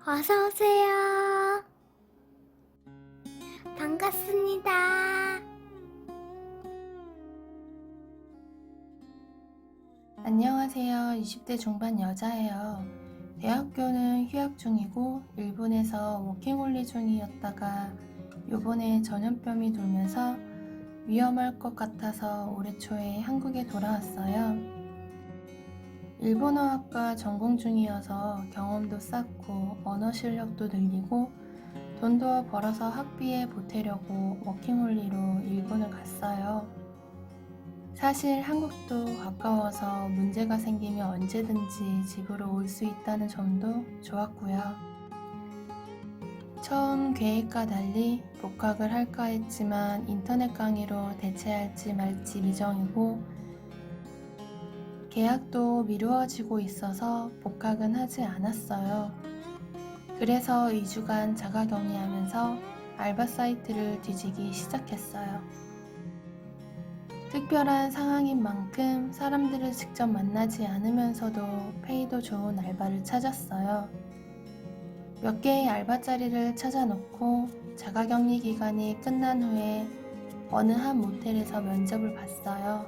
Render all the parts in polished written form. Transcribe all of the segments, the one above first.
어서 오세요. 반갑습니다. 안녕하세요. 20대 중반 여자예요. 대학교는 휴학 중이고 일본에서 워킹홀리 중이었다가 요번에 전염병이 돌면서 위험할 것 같아서 올해 초에 한국에 돌아왔어요. 일본어학과 전공 중이어서 경험도 쌓고 언어 실력도 늘리고 돈도 벌어서 학비에 보태려고 워킹홀리로 일본을 갔어요. 사실 한국도 가까워서 문제가 생기면 언제든지 집으로 올 수 있다는 점도 좋았고요. 처음 계획과 달리 복학을 할까 했지만 인터넷 강의로 대체할지 말지 미정이고 계약도 미루어지고 있어서 복학은 하지 않았어요. 그래서 2주간 자가격리하면서 알바 사이트를 뒤지기 시작했어요. 특별한 상황인 만큼 사람들을 직접 만나지 않으면서도 페이도 좋은 알바를 찾았어요. 몇 개의 알바 자리를 찾아놓고 자가격리 기간이 끝난 후에 어느 한 모텔에서 면접을 봤어요.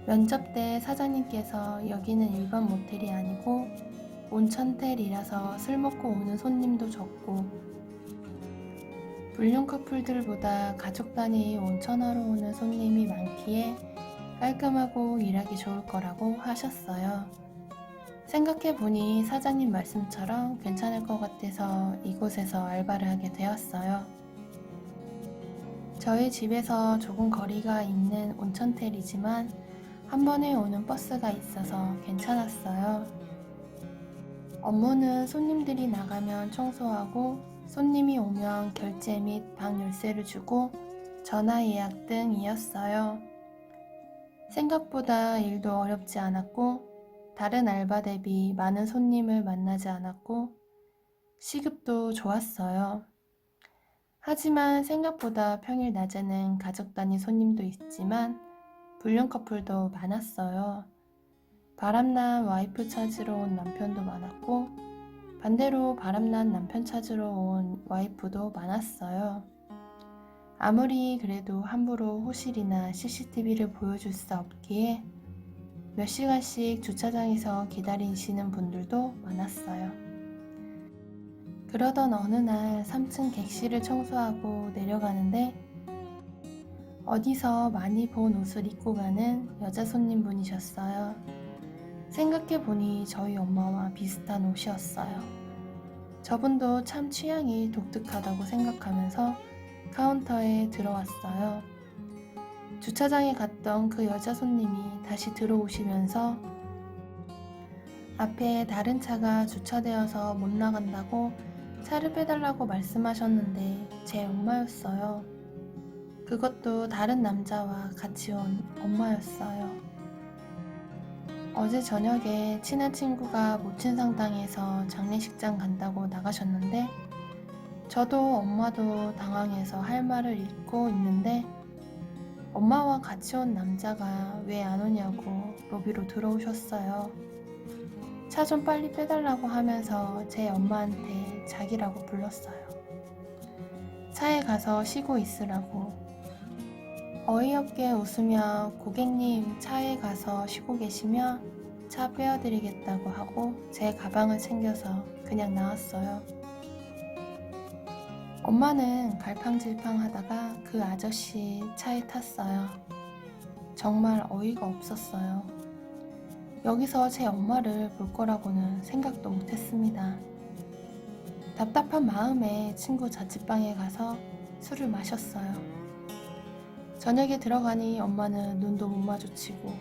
면접 때 사장님께서 여기는 일반 모텔이 아니고 온천텔이라서 술 먹고 오는 손님도 적고 불륜 커플들보다 가족 단위 온천하러 오는 손님이 많기에 깔끔하고 일하기 좋을 거라고 하셨어요. 생각해보니 사장님 말씀처럼 괜찮을 것 같아서 이곳에서 알바를 하게 되었어요. 저희 집에서 조금 거리가 있는 온천텔이지만 한 번에 오는 버스가 있어서 괜찮았어요. 업무는 손님들이 나가면 청소하고 손님이 오면 결제 및 방 열쇠를 주고 전화 예약 등이었어요. 생각보다 일도 어렵지 않았고 다른 알바 대비 많은 손님을 만나지 않았고 시급도 좋았어요. 하지만 생각보다 평일 낮에는 가족 단위 손님도 있지만 불륜 커플도 많았어요. 바람난 와이프 찾으러 온 남편도 많았고 반대로 바람난 남편 찾으러 온 와이프도 많았어요. 아무리 그래도 함부로 호실이나 CCTV를 보여줄 수 없기에 몇 시간씩 주차장에서 기다리시는 분들도 많았어요. 그러던 어느 날 3층 객실을 청소하고 내려가는데 어디서 많이 본 옷을 입고 가는 여자 손님분이셨어요. 생각해보니 저희 엄마와 비슷한 옷이었어요. 저분도 참 취향이 독특하다고 생각하면서 카운터에 들어왔어요. 주차장에 갔던 그 여자 손님이 다시 들어오시면서 앞에 다른 차가 주차되어서 못 나간다고 차를 빼달라고 말씀하셨는데 제 엄마였어요. 그것도 다른 남자와 같이 온 엄마였어요. 어제 저녁에 친한 친구가 모친 상당에서 장례식장 간다고 나가셨는데 저도 엄마도 당황해서 할 말을 잃고 있는데 엄마와 같이 온 남자가 왜 안 오냐고 로비로 들어오셨어요. 차 좀 빨리 빼달라고 하면서 제 엄마한테 자기라고 불렀어요. 차에 가서 쉬고 있으라고. 어이없게 웃으며 고객님 차에 가서 쉬고 계시면 차 빼어드리겠다고 하고 제 가방을 챙겨서 그냥 나왔어요. 엄마는 갈팡질팡 하다가 그 아저씨 차에 탔어요. 정말 어이가 없었어요. 여기서 제 엄마를 볼 거라고는 생각도 못했습니다. 답답한 마음에 친구 자취방에 가서 술을 마셨어요. 저녁에 들어가니 엄마는 눈도 못 마주치고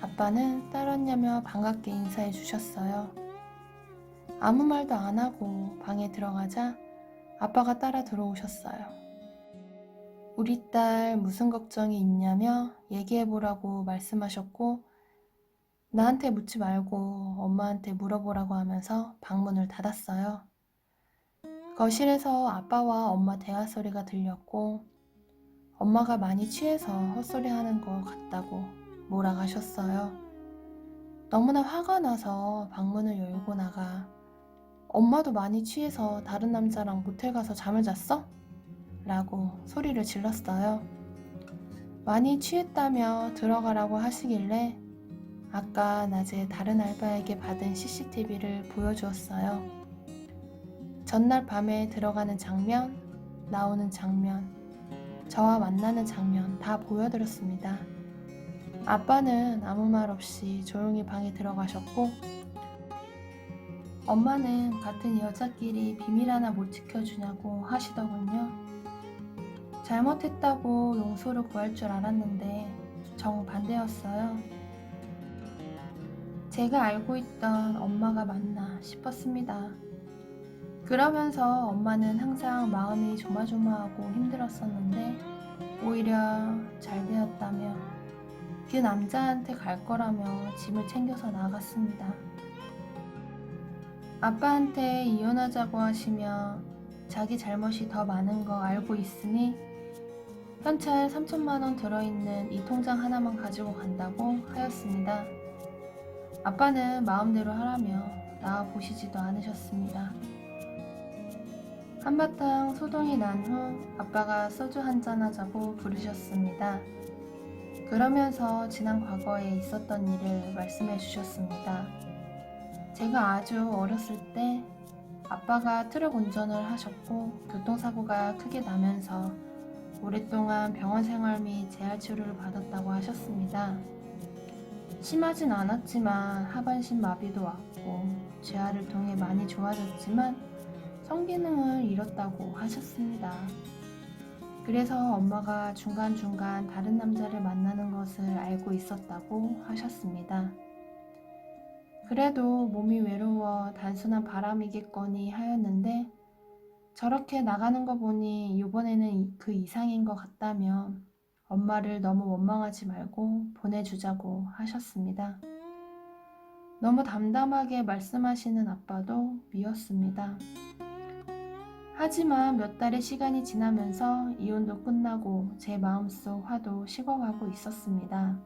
아빠는 딸 왔냐며 반갑게 인사해 주셨어요. 아무 말도 안 하고 방에 들어가자 아빠가 따라 들어오셨어요. 우리 딸 무슨 걱정이 있냐며 얘기해보라고 말씀하셨고 나한테 묻지 말고 엄마한테 물어보라고 하면서 방문을 닫았어요. 거실에서 아빠와 엄마 대화 소리가 들렸고 엄마가 많이 취해서 헛소리하는 것 같다고 몰아가셨어요. 너무나 화가 나서 방문을 열고 나가 엄마도 많이 취해서 다른 남자랑 모텔 가서 잠을 잤어? 라고 소리를 질렀어요. 많이 취했다며 들어가라고 하시길래 아까 낮에 다른 알바에게 받은 CCTV를 보여주었어요. 전날 밤에 들어가는 장면, 나오는 장면, 저와 만나는 장면 다 보여드렸습니다. 아빠는 아무 말 없이 조용히 방에 들어가셨고, 엄마는 같은 여자끼리 비밀 하나 못 지켜주냐고 하시더군요. 잘못했다고 용서를 구할 줄 알았는데 정반대였어요. 제가 알고 있던 엄마가 맞나 싶었습니다. 그러면서 엄마는 항상 마음이 조마조마하고 힘들었었는데 오히려 잘 되었다며 그 남자한테 갈 거라며 짐을 챙겨서 나갔습니다. 아빠한테 이혼하자고 하시며 자기 잘못이 더 많은 거 알고 있으니 현찰 3천만 원 들어있는 이 통장 하나만 가지고 간다고 하였습니다. 아빠는 마음대로 하라며 나와보시지도 않으셨습니다. 한바탕 소동이 난 후 아빠가 소주 한잔 하자고 부르셨습니다. 그러면서 지난 과거에 있었던 일을 말씀해 주셨습니다. 제가 아주 어렸을 때 아빠가 트럭 운전을 하셨고 교통사고가 크게 나면서 오랫동안 병원 생활 및 재활 치료를 받았다고 하셨습니다. 심하진 않았지만 하반신 마비도 왔고 재활을 통해 많이 좋아졌지만 성기능을 잃었다고 하셨습니다. 그래서 엄마가 중간중간 다른 남자를 만나는 것을 알고 있었다고 하셨습니다. 그래도 몸이 외로워 단순한 바람이겠거니 하였는데 저렇게 나가는 거 보니 이번에는 그 이상인 것 같다며 엄마를 너무 원망하지 말고 보내주자고 하셨습니다. 너무 담담하게 말씀하시는 아빠도 미웠습니다. 하지만 몇 달의 시간이 지나면서 이혼도 끝나고 제 마음속 화도 식어가고 있었습니다.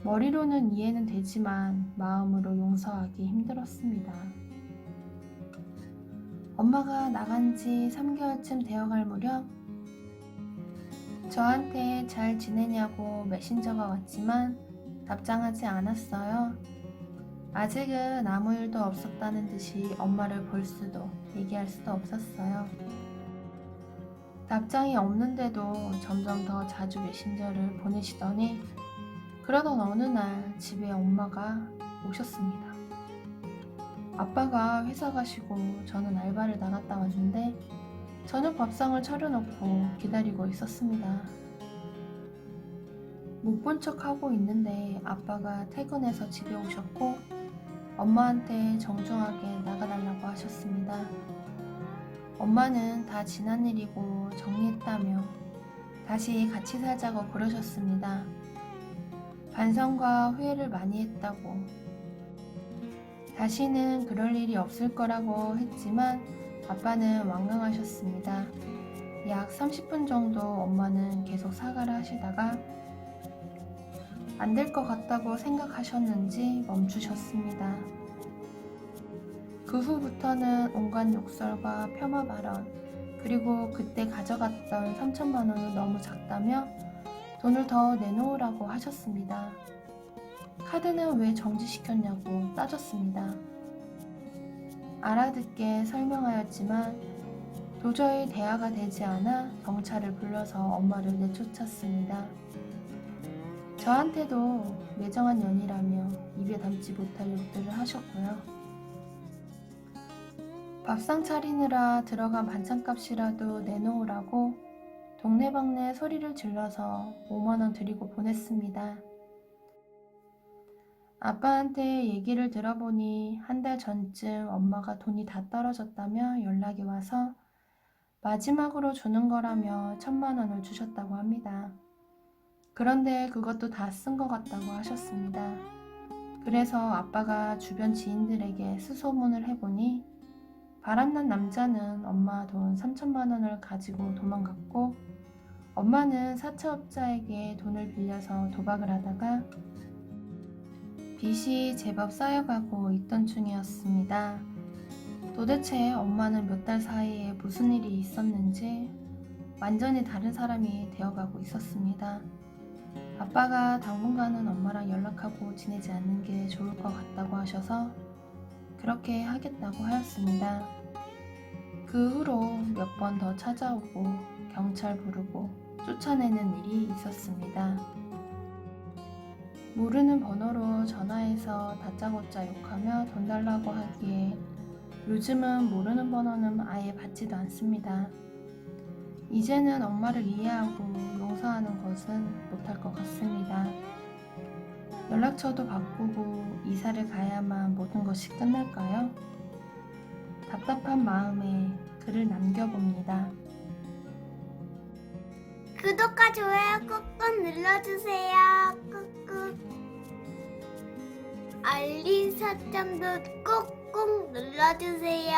머리로는 이해는 되지만 마음으로 용서하기 힘들었습니다. 엄마가 나간 지 3개월쯤 되어갈 무렵 저한테 잘 지내냐고 메신저가 왔지만 답장하지 않았어요. 아직은 아무 일도 없었다는 듯이 엄마를 볼 수도 얘기할 수도 없었어요. 답장이 없는데도 점점 더 자주 메신저를 보내시더니 그러던 어느 날 집에 엄마가 오셨습니다. 아빠가 회사 가시고 저는 알바를 나갔다 왔는데 저녁 밥상을 차려놓고 기다리고 있었습니다. 못 본 척하고 있는데 아빠가 퇴근해서 집에 오셨고 엄마한테 정중하게 나가달라고 하셨습니다. 엄마는 다 지난 일이고 정리했다며 다시 같이 살자고 그러셨습니다. 반성과 후회를 많이 했다고, 다시는 그럴 일이 없을 거라고 했지만 아빠는 완강하셨습니다. 약 30분 정도 엄마는 계속 사과를 하시다가 안 될 것 같다고 생각하셨는지 멈추셨습니다. 그 후부터는 온갖 욕설과 폄하 발언, 그리고 그때 가져갔던 3천만 원은 너무 작다며 돈을 더 내놓으라고 하셨습니다. 카드는 왜 정지시켰냐고 따졌습니다. 알아듣게 설명하였지만 도저히 대화가 되지 않아 경찰을 불러서 엄마를 내쫓았습니다. 저한테도 매정한 년이라며 입에 담지 못할 욕들을 하셨고요. 밥상 차리느라 들어간 반찬값이라도 내놓으라고 동네방네 소리를 질러서 5만 원 드리고 보냈습니다. 아빠한테 얘기를 들어보니 한 달 전쯤 엄마가 돈이 다 떨어졌다며 연락이 와서 마지막으로 주는 거라며 1,000만 원을 주셨다고 합니다. 그런데 그것도 다 쓴 것 같다고 하셨습니다. 그래서 아빠가 주변 지인들에게 수소문을 해보니 바람난 남자는 엄마 돈 3천만 원을 가지고 도망갔고 엄마는 사채업자에게 돈을 빌려서 도박을 하다가 빚이 제법 쌓여가고 있던 중이었습니다. 도대체 엄마는 몇 달 사이에 무슨 일이 있었는지 완전히 다른 사람이 되어가고 있었습니다. 아빠가 당분간은 엄마랑 연락하고 지내지 않는 게 좋을 것 같다고 하셔서 그렇게 하겠다고 하였습니다. 그 후로 몇 번 더 찾아오고 경찰 부르고 쫓아내는 일이 있었습니다. 모르는 번호로 전화해서 다짜고짜 욕하며 돈 달라고 하기에 요즘은 모르는 번호는 아예 받지도 않습니다. 이제는 엄마를 이해하고 용서하는 것은 못할 것 같습니다. 연락처도 바꾸고 이사를 가야만 모든 것이 끝날까요? 답답한 마음에 글을 남겨봅니다. 구독과 좋아요 꾹꾹 눌러주세요. 꾹꾹. 알림 설정도 꾹꾹 눌러주세요.